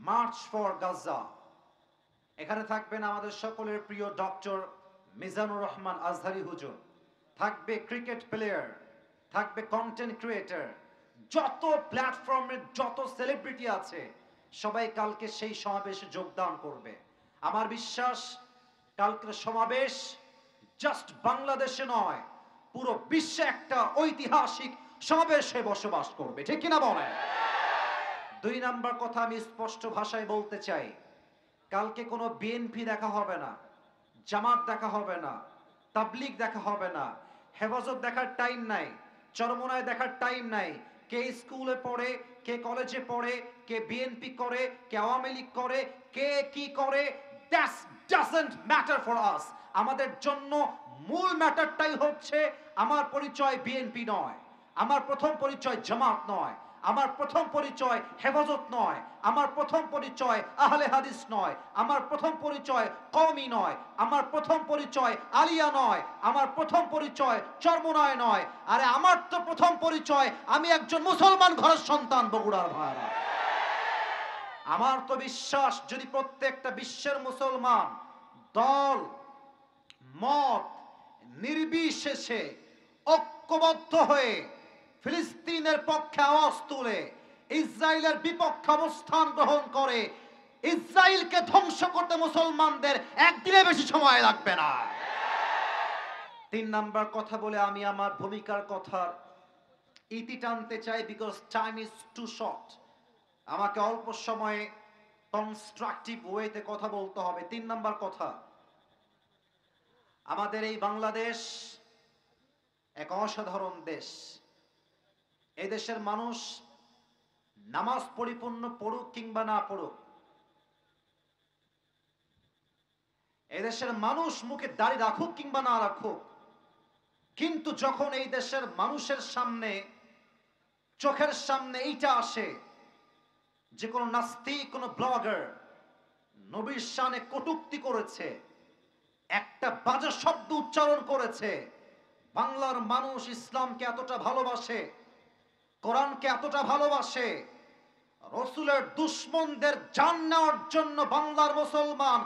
March for Gaza. এখানে থাকবেন আমাদের সকলের প্রিয় ডক্টর মিজানুর রহমান আজহারি হুজুর, থাকবে ক্রিকেট প্লেয়ার, থাকবে কন্টেন্ট ক্রিয়েটর, যত প্ল্যাটফর্মের যত সেলিব্রিটি আছে সবাই কালকে সেই সমাবেশে যোগদান করবে। আমার বিশ্বাস কালকের সমাবেশ জাস্ট বাংলাদেশে নয়, পুরো বিশ্বে একটা ঐতিহাসিক সমাবেশে বসবাস করবে, ঠিক কিনা বলেন? দুই নাম্বার কথা আমি স্পষ্ট ভাষায় বলতে চাই, কালকে কোনো বিএনপি দেখা হবে না, জামাত দেখা হবে না, তাবলিগ দেখা হবে না, হেফাজত দেখার টাইম নাই, চরমোনায় দেখার টাইম নাই। কে স্কুলে পড়ে, কে কলেজে পড়ে, কে বিএনপি করে, কে আওয়ামী লীগ করে, কে কি করে, that doesn't matter for us. আমাদের জন্য মূল ম্যাটারটাই হচ্ছে আমার পরিচয় বিএনপি নয়, আমার প্রথম পরিচয় জামাত নয়, আমার প্রথম পরিচয় হেফাজত নয়, আমার প্রথম পরিচয় আহলে হাদিস নয়, আমার প্রথম পরিচয় কওমি নয়, আমার প্রথম পরিচয় আলিয়া নয়, আমার প্রথম পরিচয় চরমোনায় নয়। আরে আমার তো প্রথম পরিচয় আমি একজন মুসলমান ঘরের সন্তান, বগুড়ার ভাইরা। আমার তো বিশ্বাস যদি প্রত্যেকটা বিশ্বের মুসলমান দল মত নির্বিশেষে ঐক্যবদ্ধ হয়ে ফিলিস্তিনের পক্ষে আওয়াজ তুলে ইসরায়েলের বিপক্ষে অবস্থান গ্রহণ করে, ইসরায়েলকে ধ্বংস করতে মুসলমানদের একদিনে বেশি সময় লাগবে না। তিন নাম্বার কথা বলে আমি আমার ভূমিকার কথার ইতি টানতে চাই, because time is too short. আমাকে অল্প সময়ে কনস্ট্রাকটিভ ওয়েতে কথা বলতে হবে। তিন নাম্বার কথা, আমাদের এই বাংলাদেশ এক অসাধারণ দেশ। এই দেশের মানুষ নামাজ পরিপূর্ণ পড়ুক কিংবা না পড়ুক, এদেশের মানুষ মুখে দাড়ি রাখুক কিংবা না রাখুক, কিন্তু যখন এই দেশের মানুষের সামনে চোখের সামনে এইটা আসে যে কোন নাস্তিক, কোন ব্লগার নবীর শানে কটূক্তি করেছে, একটা বাজে শব্দ উচ্চারণ করেছে, বাংলার মানুষ ইসলামকে এতটা ভালোবাসে, কোরআনকে এতটা ভালোবাসে, রসুলের দুশ্মনদের জান নেওয়ার জন্য বাংলার মুসলমান